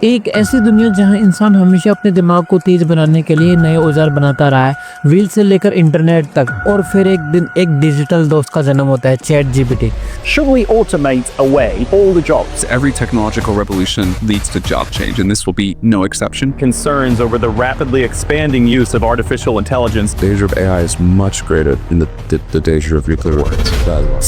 एक ऐसी दुनिया जहां इंसान हमेशा अपने दिमाग को तेज बनाने के लिए नए औजार बनाता रहा है, व्हील से लेकर इंटरनेट तक। और फिर एक दिन एक डिजिटल दोस्त का जन्म होता है, chat GPT. Should we automate away all the jobs? Every technological revolution leads to job change, and this will be no exception. Concerns over the rapidly expanding use of artificial intelligence. The danger of AI is much greater than the danger of nuclear weapons.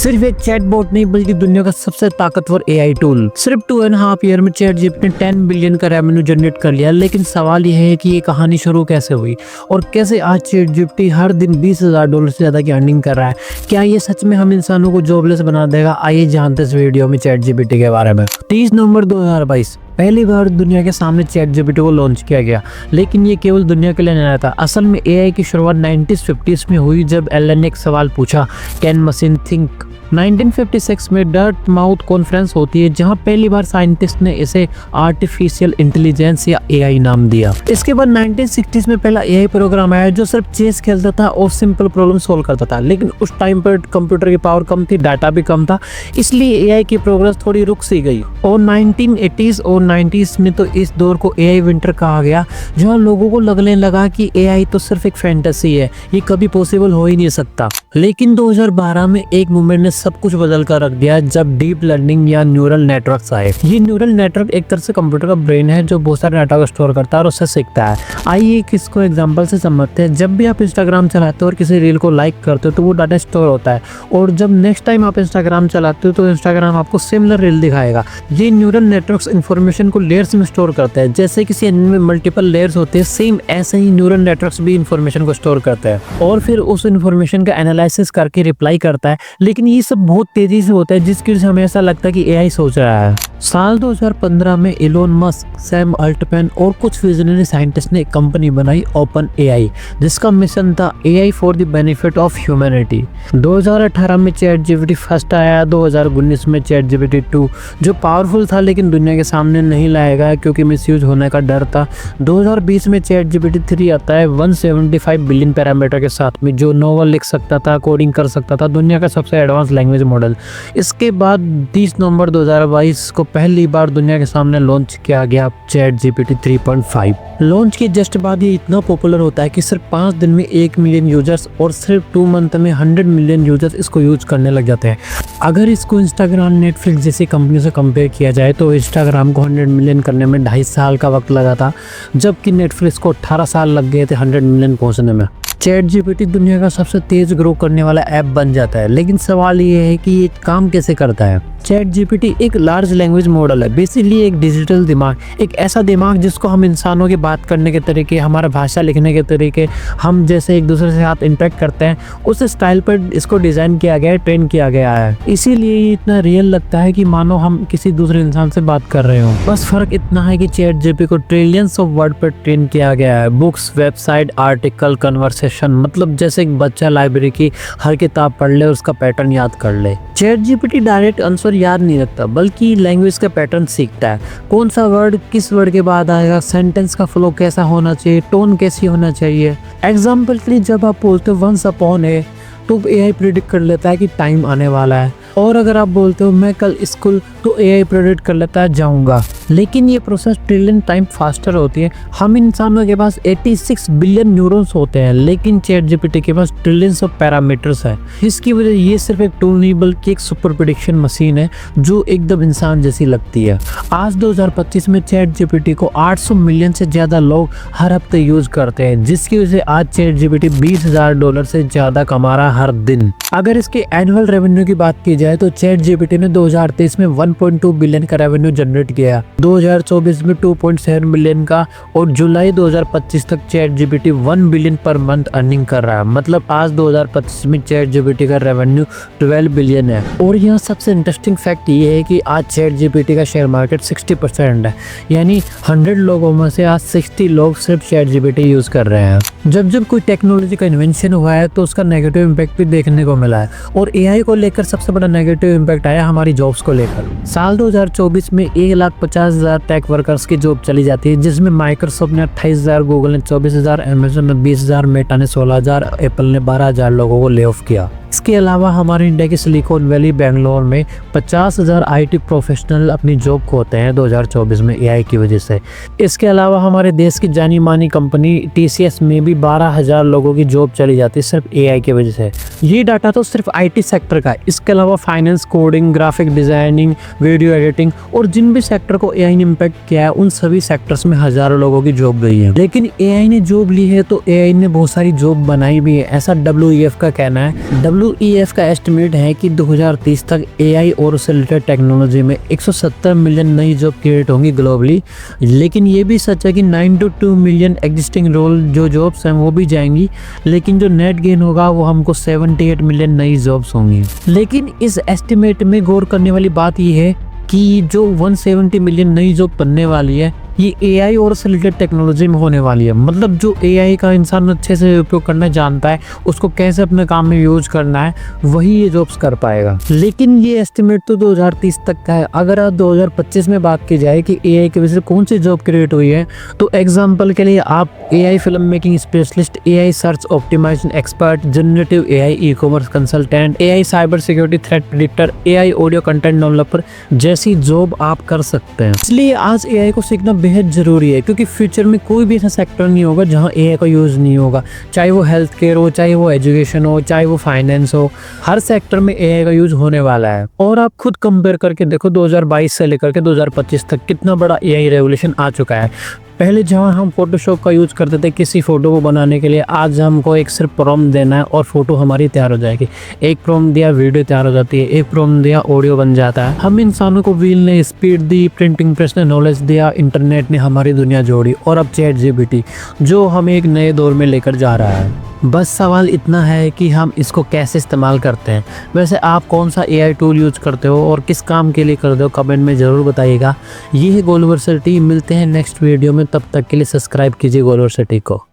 सिर्फ एक chatbot नहीं बल्कि दुनिया का सबसे ताकतवर AI tool. सिर्फ 2.5 year में चैट जीपीटी ने 10 बिलियन का रेवेन्यू जनरेट कर लिया। लेकिन सवाल यह है कि ये कहानी शुरू कैसे हुई और कैसे आज चैट जीपीटी हर दिन $20,000 से ज्यादा की अर्निंग कर रहा है। क्या ये सच में हम इंसानों को जॉबलेस बना देगा? आइए जानते इस वीडियो में चैट जीपीटी के बारे में। 30 नवंबर 2022 पहली बार दुनिया के सामने चैट जीपीटी को लॉन्च किया गया। लेकिन ये केवल दुनिया के लिए नहीं था। असल में एआई की शुरुआत 1950s में हुई जब एलन ने एक सवाल पूछा, कैन मशीन थिंक। 1956 में डार्टमाउथ कॉन्फ्रेंस होती है जहां पहली बार साइंटिस्ट ने इसे आर्टिफिशियल इंटेलिजेंस या एआई नाम दिया। इसके बाद 1960s में पहला एआई प्रोग्राम आया जो सिर्फ चेस खेलता था और सिंपल प्रॉब्लम सॉल्व करता था। लेकिन उस टाइम पर कंप्यूटर की पावर कम थी, डाटा भी कम था, इसलिए एआई की प्रोग्रेस थोड़ी रुक सी गई। और 1980s और 90s में तो इस दौर को एआई विंटर कहा गया, जहां लोगों को लगने लगा कि एआई तो सिर्फ एक फैंटेसी है, ये कभी पॉसिबल हो ही नहीं सकता। लेकिन 2012 में एक मूवमेंट ने सब कुछ बदल कर रख दिया जब डीप लर्निंग या न्यूरल नेटवर्क्स आए। ये न्यूरल नेटवर्क एक तरह से कंप्यूटर का ब्रेन है जो बहुत सारे डाटा को स्टोर करता है और उससे सीखता है। आइए किसको एग्जांपल से समझते हैं। जब भी आप इंस्टाग्राम चलाते हो और किसी रील को लाइक करते हो तो वो डाटा स्टोर होता है, और जब नेक्स्ट टाइम आप इंस्टाग्राम चलाते हो तो इंस्टाग्राम आपको सिमिलर रील दिखाएगा। ये न्यूरल नेटवर्क्स इंफॉर्मेशन को लेयर्स में स्टोर करते हैं। जैसे किसी एनिमल में मल्टीपल लेयर्स होते हैं, सेम ऐसे ही न्यूरल नेटवर्क्स भी इंफॉर्मेशन को स्टोर करते हैं और फिर उस इंफॉर्मेशन का एनालिसिस करके रिप्लाई करता है। लेकिन ये सब बहुत तेजी से होता है जिसकी वजह से हमें ऐसा लगता है कि एआई सोच रहा है। साल 2015 में एलोन मस्क, सैम अल्टमैन और कुछ विजनरी साइंटिस्ट ने एक कंपनी बनाई, ओपन एआई, जिसका मिशन था AI for the benefit of humanity. 2018 में चैट जीपीटी फर्स्ट आया। 2019 में चैट जीपीटी 2 जो पावरफुल था लेकिन दुनिया के सामने नहीं लाया गया क्योंकि मिसयूज होने का डर था। 2020 में चैट जीपीटी 3 आता है 175 बिलियन पैरामीटर के साथ में, जो नोवेल लिख सकता था, कोडिंग कर सकता था, दुनिया का सबसे एडवांस लैंग्वेज मॉडल। इसके बाद 30 नवंबर 2022 को पहली बार दुनिया के सामने लॉन्च किया गया चैट जीपीटी 3.5। लॉन्च के जस्ट बाद ये इतना पॉपुलर होता है कि सिर्फ 5 दिन में 1 मिलियन यूजर्स और सिर्फ 2 मंथ में 100 मिलियन यूजर्स इसको यूज करने लग जाते हैं। अगर इसको इंस्टाग्राम, नेटफ्लिक्स जैसी कंपनी से कंपेयर किया जाए तो इंस्टाग्राम को 100 मिलियन करने में 2.5 साल का वक्त लगा था, जबकि नेटफ्लिक्स को 18 साल लग गए थे 100 मिलियन पहुंचने में। चैट जीपीटी दुनिया का सबसे तेज ग्रो करने वाला ऐप बन जाता है। लेकिन सवाल ये है कि ये काम कैसे करता है। चैट जीपीटी एक लार्ज लैंग्वेज मॉडल है, बेसिकली एक डिजिटल दिमाग, एक ऐसा दिमाग जिसको हम इंसानों की बात करने के तरीके, हमारा भाषा लिखने के तरीके, हम जैसे एक दूसरे से साथ इंटरेक्ट करते हैं उस स्टाइल पर इसको डिजाइन किया गया है, ट्रेन किया गया है। इसीलिए ये इतना रियल लगता है कि मानो हम किसी दूसरे इंसान से बात कर रहे हो। बस फर्क इतना है कि चैट जीपीटी को ट्रिलियंस ऑफ वर्ड पर ट्रेन किया गया है। बुक्स, वेबसाइट, आर्टिकल, कन्वर्सेशन, मतलब जैसे एक बच्चा लाइब्रेरी की हर किताब पढ़ ले, उसका पैटर्न याद कर ले। चैट जीपीटी डायरेक्ट आंसर याद नहीं रखता बल्कि लैंग्वेज का पैटर्न सीखता है। कौन सा वर्ड किस वर्ड के बाद आएगा, सेंटेंस का फ्लो कैसा होना चाहिए, टोन कैसी होना चाहिए। एग्जाम्पल के लिए जब आप बोलते हो वंस अपॉन ए तो एआई प्रेडिक्ट कर लेता है कि टाइम आने वाला है, और अगर आप बोलते हो मैं कल स्कूल तो एआई प्रेडिक्ट कर लेता है जाऊंगा। लेकिन ये प्रोसेस ट्रिलियन टाइम फास्टर होती है। हम इंसानों के पास 86 बिलियन न्यूरॉन्स होते हैं लेकिन चैट जीपीटी के पास ट्रिलियंस ऑफ पैरामीटर्स है। इसकी वजह ये सिर्फ एक टूल नहीं बल्कि एक सुपर प्रेडिक्शन मशीन है जो एकदम इंसान जैसी लगती है। आज 2025 में चैट जीपीटी को 800 मिलियन से ज्यादा लोग हर हफ्ते यूज करते हैं, जिसकी वजह से आज चैट जीपीटी $20,000 से ज्यादा कमा रहा है हर दिन। अगर इसके एनुअल रेवेन्यू की बात की जाए तो चैट जीपीटी ने 2023 में 1.2 बिलियन का रेवेन्यू जनरेट किया, 2024 में 2.7 बिलियन का, और जुलाई 2025 तक chat GPT 1 billion per month earning कर रहा है। मतलब आज 2025 में चैट जीपीटी का रेवेन्यू 12 बिलियन है। और यहाँ सबसे इंटरेस्टिंग फैक्ट ये है कि आज चैट जीपीटी का शेयर मार्केट 60% है, यानी 100 लोगों में से आज 60 लोग सिर्फ चैट जीपीटी यूज कर रहे हैं। जब कोई टेक्नोलॉजी का इन्वेंशन हुआ है तो उसका नेगेटिव इम्पैक्ट भी देखने को मिला है, और एआई को लेकर सबसे बड़ा नेगेटिव इम्पैक्ट आया हमारी जॉब्स को लेकर। साल 2024 में 1,50,000 टेक वर्कर्स की जॉब चली जाती है, जिसमें माइक्रोसॉफ्ट ने 28,000, गूगल ने 24,000, अमेजन ने 20,000, मेटा ने 16,000, एप्पल ने 12,000 लोगों को ले ऑफ किया। इसके अलावा हमारे इंडिया के सिलिकॉन वैली बेंगलोर में 50,000 IT प्रोफेशनल अपनी जॉब खोते हैं 2024 में AI की वजह से। इसके अलावा हमारे देश की जानी मानी कंपनी TCS में भी 12,000 लोगों की जॉब चली जाती है सिर्फ AI की वजह से। ये डाटा तो सिर्फ IT सेक्टर का है। इसके अलावा finance, coding, graphic designing, video editing और जिन भी सेक्टर को AI ने इम्पैक्ट किया है उन सभी सेक्टर्स में हजारों लोगों की जॉब गई है। लेकिन AI ने जॉब ली है तो AI ने बहुत सारी जॉब बनाई भी है, ऐसा WEF का कहना है। WEF का एस्टिमेट है कि 2030 तक AI और उससे रिलेटेड टेक्नोलॉजी में 170 मिलियन नई जॉब क्रिएट होंगी ग्लोबली। लेकिन ये भी सच है कि 9 to 2 मिलियन एग्जिस्टिंग रोल जो जॉब्स हैं वो भी जाएंगी, लेकिन जो नेट गेन होगा वो हमको 78 मिलियन नई जॉब्स होंगी। लेकिन इस एस्टिमेट में गौर करने वाली बात ये है कि जो 170 मिलियन नई जॉब बनने वाली है ये AI और उससे रिलेटेड टेक्नोलॉजी में होने वाली है। मतलब जो AI का इंसान अच्छे से उपयोग करना जानता है, उसको कैसे अपने काम में यूज करना है, वही ये जॉब्स कर पाएगा। लेकिन ये एस्टिमेट तो 2030 तक का है। अगर आज 2025 में बात की जाए कि AI की वजह से कौन सी जॉब क्रिएट हुई है, तो एग्जाम्पल के लिए आप AI film making specialist, AI search optimization expert, generative AI e-commerce consultant, AI cyber security threat predictor, AI audio content developer जैसी जॉब आप कर सकते हैं। इसलिए आज AI को सीखना बेहद जरूरी है, क्योंकि फ्यूचर में कोई भी ऐसा सेक्टर नहीं होगा जहां AI का यूज नहीं होगा। चाहे वो हेल्थ केयर हो, चाहे वो एजुकेशन हो, चाहे वो फाइनेंस हो, हर सेक्टर में AI का यूज होने वाला है। और आप खुद कंपेयर करके देखो 2022 से लेकर के 2025 तक कितना बड़ा AI रेवोल्यूशन आ चुका है। पहले जहाँ हम फोटोशॉप का यूज़ करते थे किसी फ़ोटो को बनाने के लिए, आज हमको एक सिर्फ प्रॉम्प्ट देना है और फोटो हमारी तैयार हो जाएगी। एक प्रॉम्प्ट दिया वीडियो तैयार हो जाती है, एक प्रॉम्प्ट दिया ऑडियो बन जाता है। हम इंसानों को व्हील ने स्पीड दी, प्रिंटिंग प्रेस ने नॉलेज दिया, इंटरनेट ने हमारी दुनिया जोड़ी और अब ChatGPT जो हमें एक नए दौर में लेकर जा रहा है। बस सवाल इतना है कि हम इसको कैसे इस्तेमाल करते हैं। वैसे आप कौन सा AI टूल यूज करते हो और किस काम के लिए करते हो, कमेंट में ज़रूर बताइएगा। ये है गोलवर्सिटी। मिलते हैं नेक्स्ट वीडियो में, तब तक के लिए सब्सक्राइब कीजिए गोलवर्सिटी को।